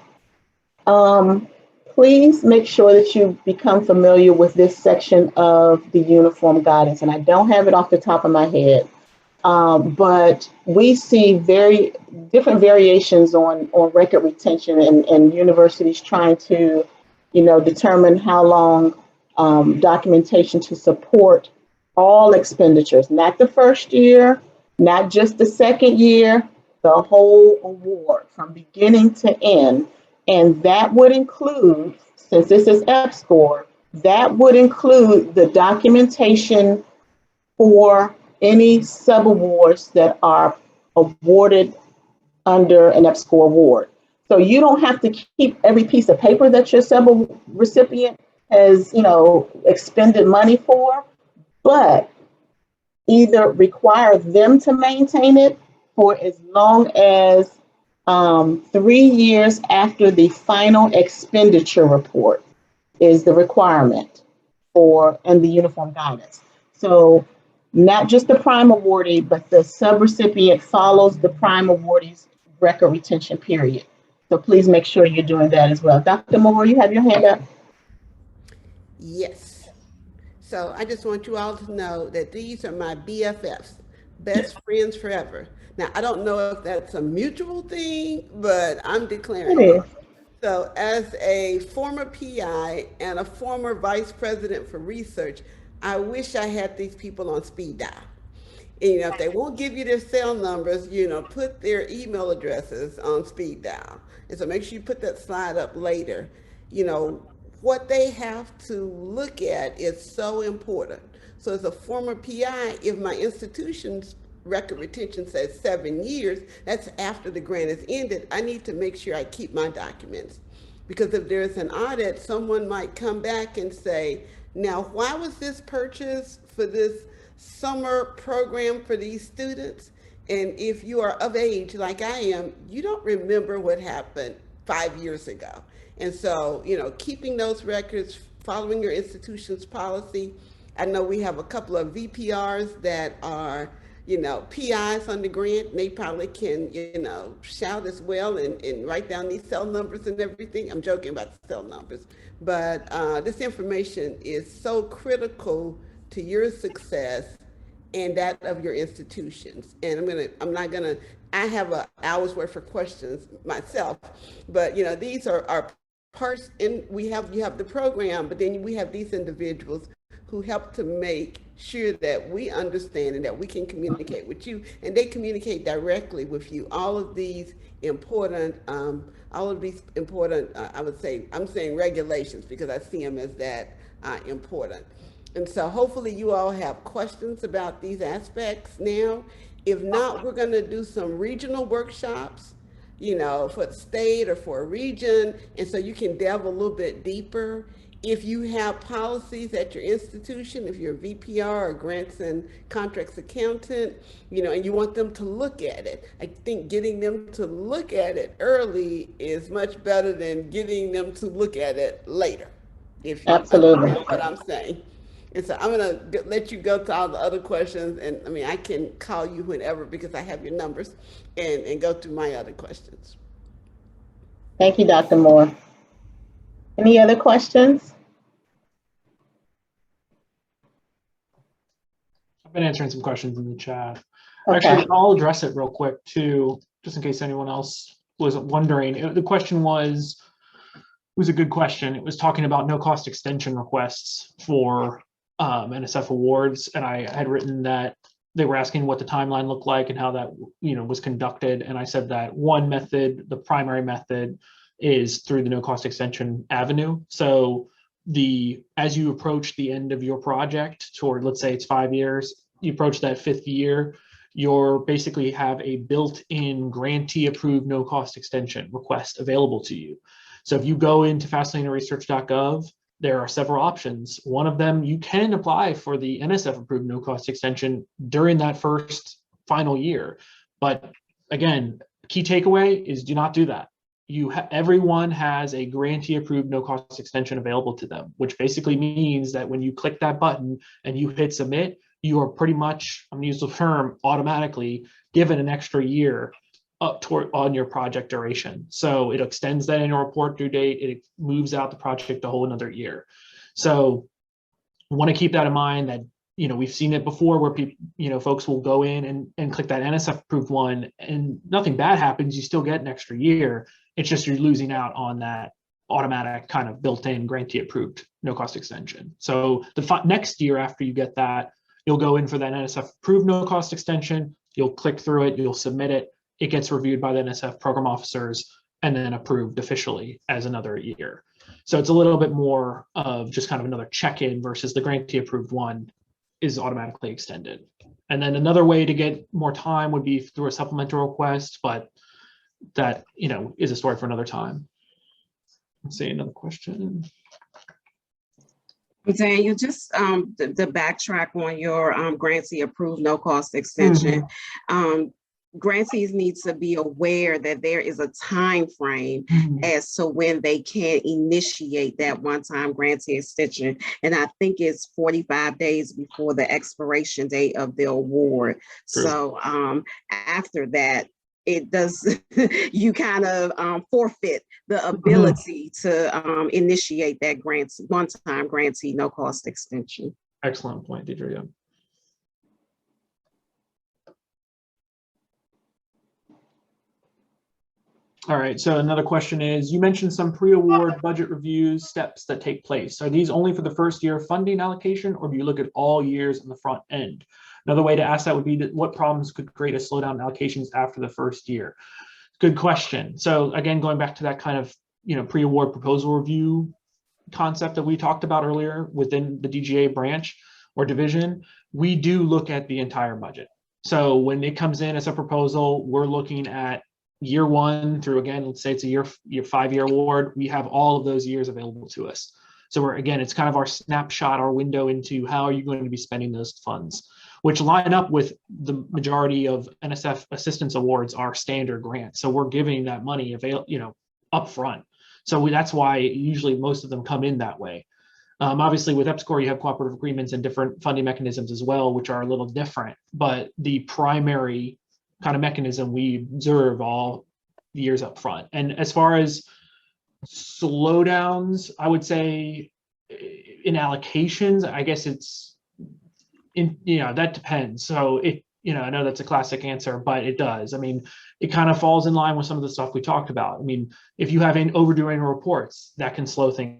Please make sure that you become familiar with this section of the uniform guidance. And I don't have it off the top of my head, but we see very different variations on record retention and universities trying to, determine how long documentation to support all expenditures, not the first year, not just the second year, the whole award from beginning to end. And that would include, since this is EPSCoR, that would include the documentation for any subawards that are awarded under an EPSCoR award. So you don't have to keep every piece of paper that your sub-recipient has, expended money for, but either require them to maintain it for as long as 3 years after the final expenditure report is the requirement and the uniform guidance. So not just the prime awardee, but the subrecipient follows the prime awardee's record retention period. So please make sure you're doing that as well. Dr. Moore, you have your hand up? Yes. So I just want you all to know that these are my BFFs, best friends forever. Now, I don't know if that's a mutual thing, but I'm declaring It is. So as a former PI and a former vice president for research, I wish I had these people on speed dial. And, if they won't give you their cell numbers, put their email addresses on speed dial. And so make sure you put that slide up later. What they have to look at is so important. So as a former PI, if my institution's record retention says 7 years, that's after the grant is ended, I need to make sure I keep my documents. Because if there's an audit, someone might come back and say, now, why was this purchase for this summer program for these students. And if you are of age like I am, you don't remember what happened 5 years ago. And so, keeping those records, following your institution's policy. I know we have a couple of VPRs that are, PIs on the grant, and they probably can, shout as well and write down these cell numbers and everything. I'm joking about the cell numbers, but this information is so critical to your success and that of your institutions. And I have an hour's worth of questions myself, but these are parts in, you have the program, but then we have these individuals who help to make sure that we understand and that we can communicate with you, and they communicate directly with you. All of these important, I would say, I'm saying regulations because I see them as that important. And so hopefully you all have questions about these aspects now. If not, we're going to do some regional workshops, for the state or for a region. And so you can delve a little bit deeper. If you have policies at your institution, if you're a VPR or grants and contracts accountant, and you want them to look at it, I think getting them to look at it early is much better than getting them to look at it later. If you Absolutely. understand what I'm saying. And so I'm going to let you go to all the other questions. And I can call you whenever because I have your numbers and go through my other questions. Thank you, Dr. Moore. Any other questions? I've been answering some questions in the chat. Okay. Actually, I'll address it real quick too, just in case anyone else was wondering. The question was a good question. It was talking about no cost extension requests for NSF awards. And I had written that they were asking what the timeline looked like and how that was conducted. And I said that one method, the primary method, is through the no cost extension avenue. So as you approach the end of your project toward, let's say it's 5 years, you approach that 5th year, you're basically have a built-in grantee approved no cost extension request available to you. So if you go into fastlaneresearch.gov, there are several options. One of them, you can apply for the NSF approved no cost extension during that first final year. But again, key takeaway is do not do that. Everyone has a grantee approved no cost extension available to them, which basically means that when you click that button and you hit submit, you are pretty much, I'm gonna use the term, automatically given an extra year on your project duration. So it extends that annual report due date. It moves out the project a whole another year. So I want to keep that in mind that, we've seen it before where people, folks will go in and click that NSF approved one and nothing bad happens. You still get an extra year. It's just you're losing out on that automatic kind of built-in grantee approved no cost extension. So the next year after you get that, you'll go in for that NSF approved no cost extension. You'll click through it. You'll submit it. It gets reviewed by the NSF program officers and then approved officially as another year. So it's a little bit more of just kind of another check-in versus the grantee approved one is automatically extended. And then another way to get more time would be through a supplemental request, but that, is a story for another time. Let's see, another question. Daniel, just the backtrack on your grantee approved no cost extension. Grantees need to be aware that there is a time frame as to when they can initiate that one-time grantee extension. And I think it's 45 days before the expiration date of the award. True. So after that, it does, you kind of forfeit the ability to initiate that one-time grantee no cost extension. Excellent point, Deidre. All right, so another question is, you mentioned some pre-award budget reviews steps that take place. Are these only for the first year funding allocation, or do you look at all years on the front end? Another way to ask that would be that what problems could create a slowdown in allocations after the first year? Good question. So again, going back to that kind of pre-award proposal review concept that we talked about earlier within the DGA branch or division, we do look at the entire budget. So when it comes in as a proposal, we're looking at year one through, again, let's say it's a year 5-year award, we have all of those years available to us. So again, it's kind of our snapshot, our window into how are you going to be spending those funds. which line up with the majority of NSF assistance awards are standard grants. So we're giving that money up front. So that's why usually most of them come in that way. Obviously with EPSCoR, you have cooperative agreements and different funding mechanisms as well, which are a little different, but the primary kind of mechanism we observe all years up front. And as far as slowdowns, I would say in allocations, I guess it's that depends. So I know that's a classic answer, but it does. I mean, it kind of falls in line with some of the stuff we talked about. I mean, if you have overdue annual reports, that can slow things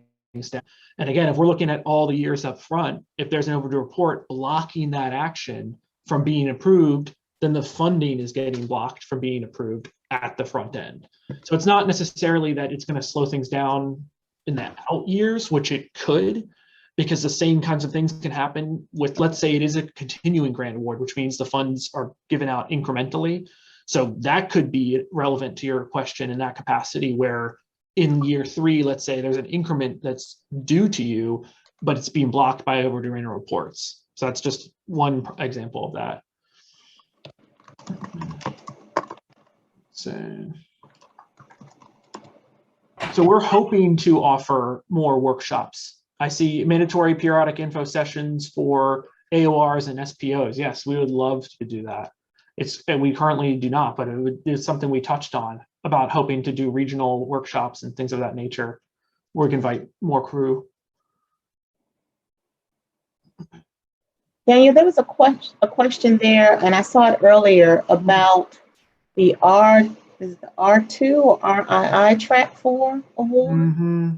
down. And again, if we're looking at all the years up front, if there's an overdue report blocking that action from being approved, then the funding is getting blocked from being approved at the front end. So it's not necessarily that it's going to slow things down in the out years, which it could, because the same kinds of things can happen with, let's say it is a continuing grant award, which means the funds are given out incrementally. So that could be relevant to your question in that capacity, where in year 3, let's say there's an increment that's due to you, but it's being blocked by overdue annual reports. So that's just one example of that. So we're hoping to offer more workshops. I see mandatory periodic info sessions for AORs and SPOs. Yes, we would love to do that. We currently do not, but it's something we touched on about hoping to do regional workshops and things of that nature, where we can invite more crew. Daniel, there was a question there, and I saw it earlier about the R2 or RII Track 4 award. Mm-hmm.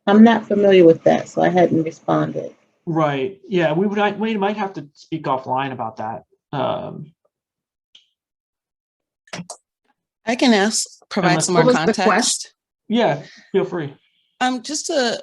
I'm not familiar with that, so I hadn't responded. Right. Yeah, we might have to speak offline about that. I can provide some more context. Yeah, feel free. Just to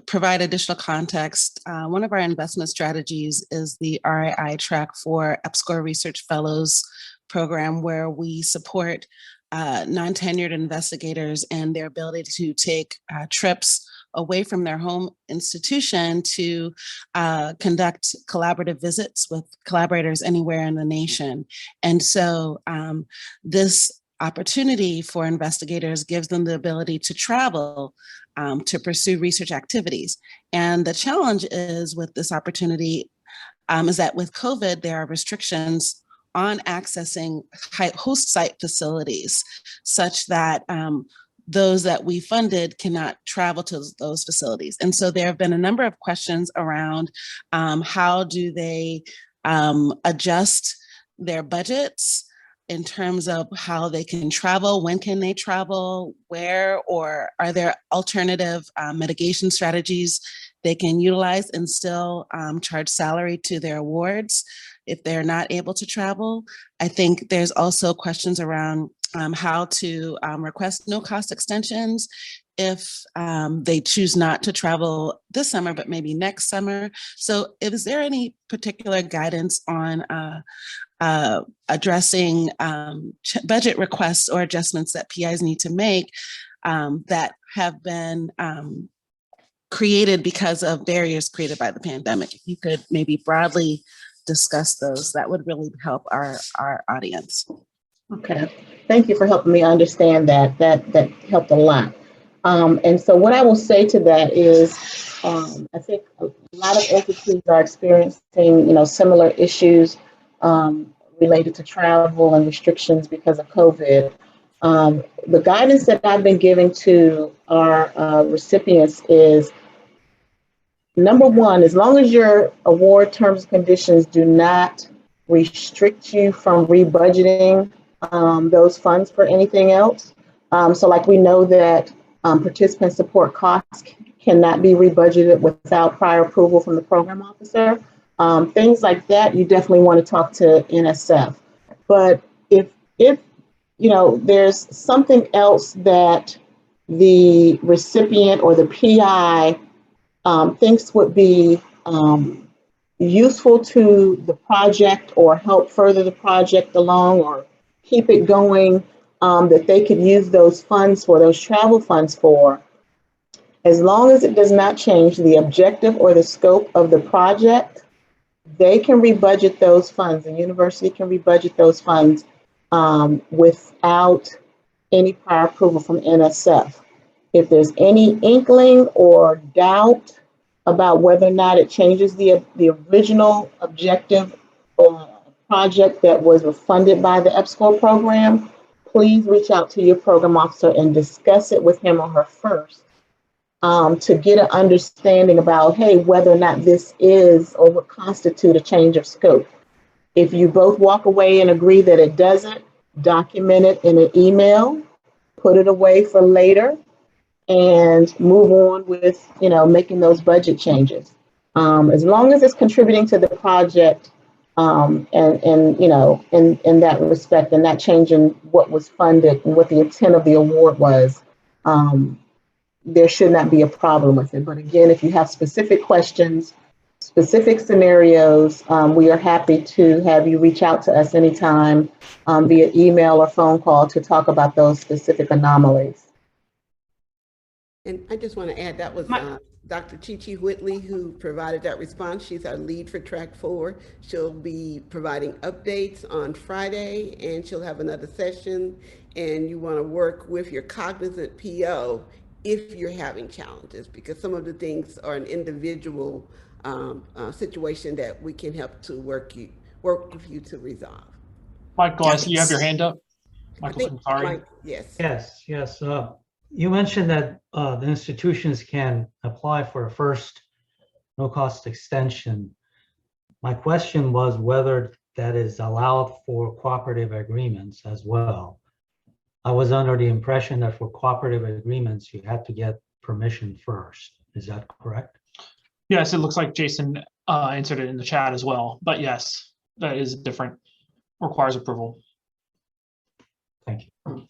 provide additional context, one of our investment strategies is the RII Track 4 EPSCoR Research Fellows program, where we support non-tenured investigators and their ability to take trips away from their home institution to conduct collaborative visits with collaborators anywhere in the nation. And so this opportunity for investigators gives them the ability to travel to pursue research activities. And the challenge is with this opportunity is that with COVID, there are restrictions on accessing host site facilities, such that those that we funded cannot travel to those facilities. And so there have been a number of questions around how do they adjust their budgets in terms of how they can travel, when can they travel, where, or are there alternative mitigation strategies they can utilize and still charge salary to their awards if they're not able to travel. I think there's also questions around how to request no-cost extensions if they choose not to travel this summer, but maybe next summer. So is there any particular guidance on addressing budget requests or adjustments that PIs need to make that have been created because of barriers created by the pandemic? If you could maybe broadly discuss those, that would really help our audience. Okay, thank you for helping me understand that. That helped a lot. And so what I will say to that is, I think a lot of entities are experiencing, similar issues related to travel and restrictions because of COVID. The guidance that I've been giving to our recipients is, number one, as long as your award terms and conditions do not restrict you from rebudgeting those funds for anything else. So like we know that participant support costs cannot be rebudgeted without prior approval from the program officer. Things like that, you definitely want to talk to NSF. But if there's something else that the recipient or the PI thinks would be useful to the project or help further the project along or keep it going, that they could use those funds for, those travel funds for, as long as it does not change the objective or the scope of the project, they can rebudget those funds. The university can rebudget those funds without any prior approval from NSF. If there's any inkling or doubt about whether or not it changes the original objective or project that was funded by the EPSCoR program, please reach out to your program officer and discuss it with him or her first to get an understanding about, hey, whether or not this is or would constitute a change of scope. If you both walk away and agree that it doesn't, document it in an email, put it away for later, and move on with, making those budget changes. As long as it's contributing to the project, in that respect, and not changing what was funded and what the intent of the award was, there should not be a problem with it. But again, if you have specific questions, specific scenarios, we are happy to have you reach out to us anytime via email or phone call to talk about those specific anomalies. And I just want to add, that was Dr. Chi Whitley who provided that response. She's our lead for track 4. She'll be providing updates on Friday, and she'll have another session. And you want to work with your cognizant PO if you're having challenges, because some of the things are an individual situation that we can help to work with you to resolve. Michael, I see you have your hand up. Michael, I'm sorry. Mike, yes. Yes. You mentioned that the institutions can apply for a first no-cost extension. My question was whether that is allowed for cooperative agreements as well. I was under the impression that for cooperative agreements, you had to get permission first. Is that correct? Yes, it looks like Jason answered it in the chat as well. But yes, that is different. Requires approval. Thank you.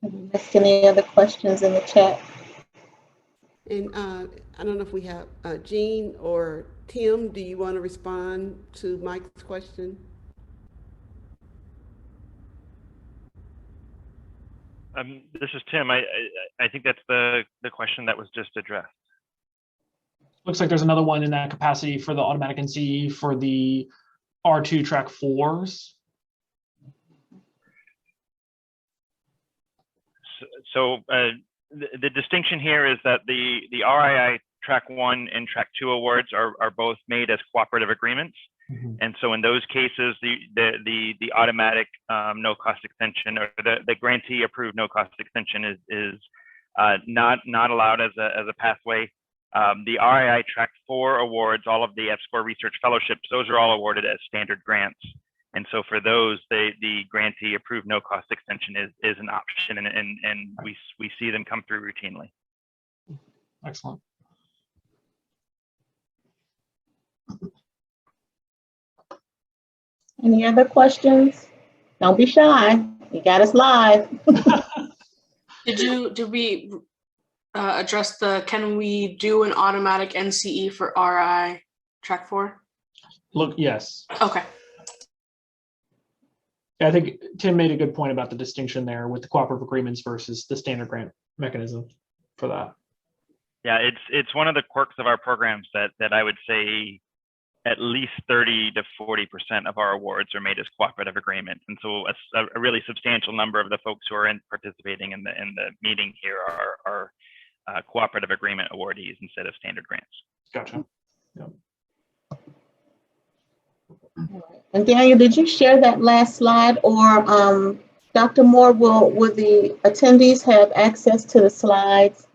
Have you missed any other questions in the chat? And I don't know if we have Jean or Tim, do you want to respond to Mike's question? This is Tim. I think that's the question that was just addressed. Looks like there's another one in that capacity for the automatic NCE for the R2 track 4s. So the distinction here is that the RII track 1 and track 2 awards are both made as cooperative agreements. Mm-hmm. And so in those cases, the automatic no cost extension, or the grantee approved no cost extension is not allowed as a pathway. The RII track 4 awards, all of the EPSCoR research fellowships, those are all awarded as standard grants. And so for those, the grantee approved no cost extension is an option, and we see them come through routinely. Excellent. Any other questions? Don't be shy. You got us live. Did we address can we do an automatic NCE for RI track 4? Look, yes. Okay. I think Tim made a good point about the distinction there with the cooperative agreements versus the standard grant mechanism for that. Yeah, it's one of the quirks of our programs that I would say at least 30 to 40% of our awards are made as cooperative agreements, and so a really substantial number of the folks who are participating in the meeting here are cooperative agreement awardees instead of standard grants. Gotcha. Yeah. And Daniel, did you share that last slide, or Dr. Moore, will the attendees have access to the slides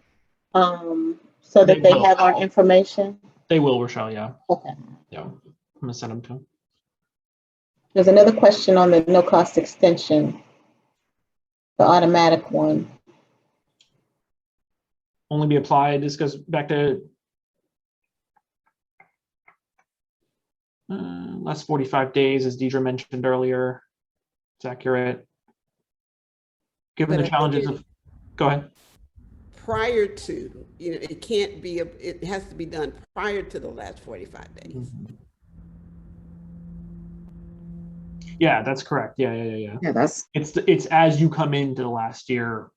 so that they have our information? They will, Rochelle, yeah. Okay. Yeah, I'm gonna send them to them. There's another question on the no cost extension, the automatic one. Only be applied, this goes back to last 45 days, as Deidre mentioned earlier. It's accurate. Given the challenges of, go ahead. Prior to, it can't be, it has to be done prior to the last 45 days. Mm-hmm. Yeah, that's correct. Yeah. Yeah, it's as you come into the last year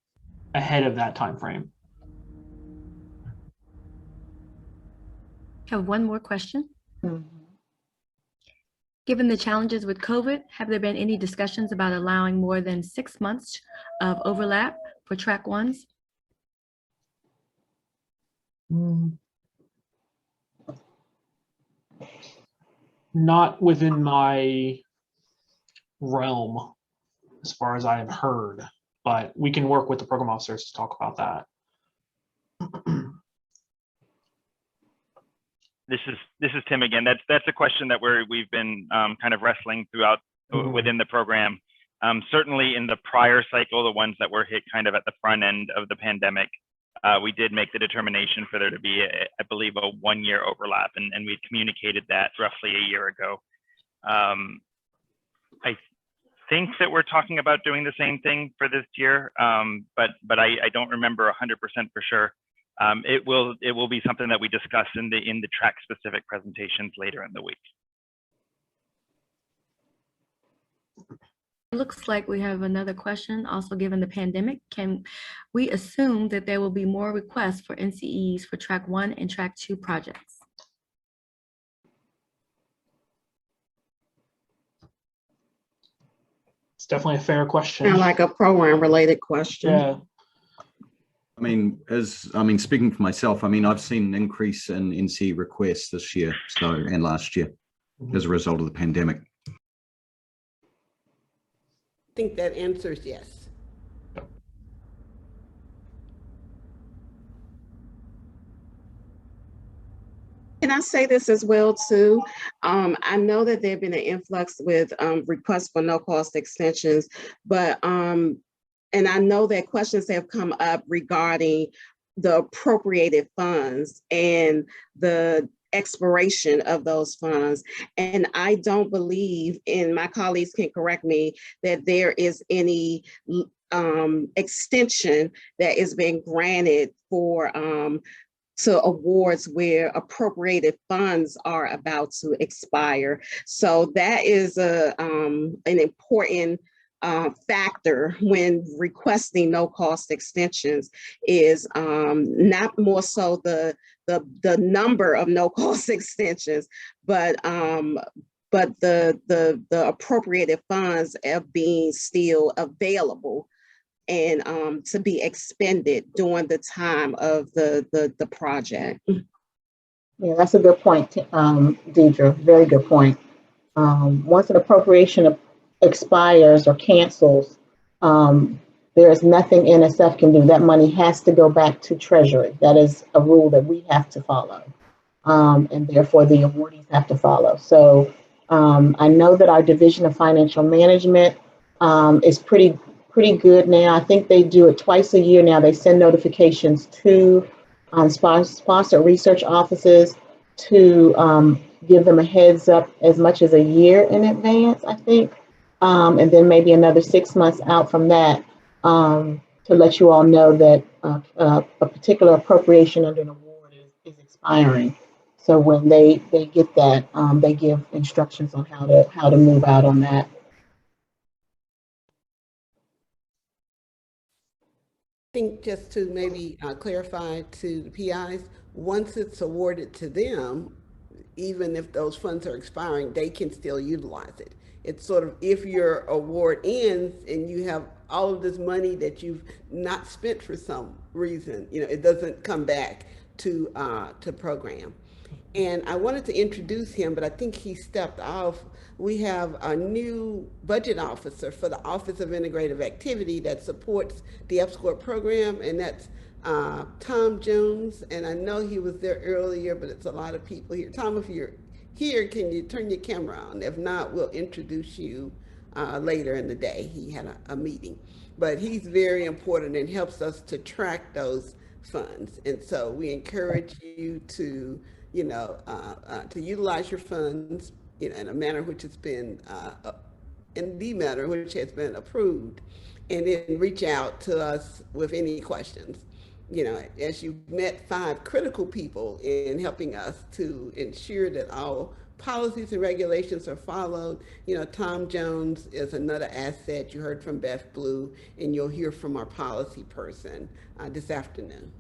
ahead of that time frame. Have one more question. Given the challenges with COVID, have there been any discussions about allowing more than 6 months of overlap for track ones? Not within my realm, as far as I have heard, but we can work with the program officers to talk about that. This is Tim again. That's a question that we've been kind of wrestling throughout within the program. Certainly in the prior cycle, the ones that were hit kind of at the front end of the pandemic, we did make the determination for there to be, I believe, a 1-year overlap, and we communicated that roughly a year ago. I think that we're talking about doing the same thing for this year, but I don't remember 100% for sure. It will be something that we discuss in the track specific presentations later in the week. Looks like we have another question. Also, given the pandemic, can we assume that there will be more requests for NCEs for track 1 and track 2 projects? It's definitely a fair question. Kind of like a program related question. Yeah. I mean, speaking for myself, I mean, I've seen an increase in NCE requests this year, and last year, as a result of the pandemic. I think that answers yes. Can I say this as well too? I know that there have been an influx with requests for no cost extensions, but and I know that questions have come up regarding the appropriated funds and the expiration of those funds. And I don't believe, and my colleagues can correct me, that there is any extension that is being granted for to awards where appropriated funds are about to expire. So that is an important factor when requesting no cost extensions, is not more so the number of no cost extensions, but the appropriated funds of being still available and to be expended during the time of the project. Yeah, that's a good point, Deidre. Very good point. Once an appropriation expires or cancels, there is nothing NSF can do. That money has to go back to Treasury. That is a rule that we have to follow, and therefore the awardees have to follow. So I know that our Division of Financial Management is pretty good now. I think they do it twice a year now. They send notifications to sponsored research offices to give them a heads up as much as a year in advance, I think. And then maybe another 6 months out from that to let you all know that a particular appropriation under an award is expiring. So when they get that, they give instructions on how to move out on that. I think just to maybe clarify to the PIs, once it's awarded to them, even if those funds are expiring, they can still utilize it. It's sort of, if your award ends and you have all of this money that you've not spent for some reason, it doesn't come back to program. And I wanted to introduce him, but I think he stepped off. We have a new budget officer for the Office of Integrative Activity that supports the EPSCoR program, and that's Tom Jones. And I know he was there earlier, but it's a lot of people here. Tom, if you're here, can you turn your camera on? If not, we'll introduce you later in the day. He had a meeting, but he's very important and helps us to track those funds. And so we encourage you to to utilize your funds, in a manner which has been, in the manner which has been approved, and then reach out to us with any questions. As you've met 5 critical people in helping us to ensure that all policies and regulations are followed. Tom Jones is another asset. You heard from Beth Blue, and you'll hear from our policy person this afternoon.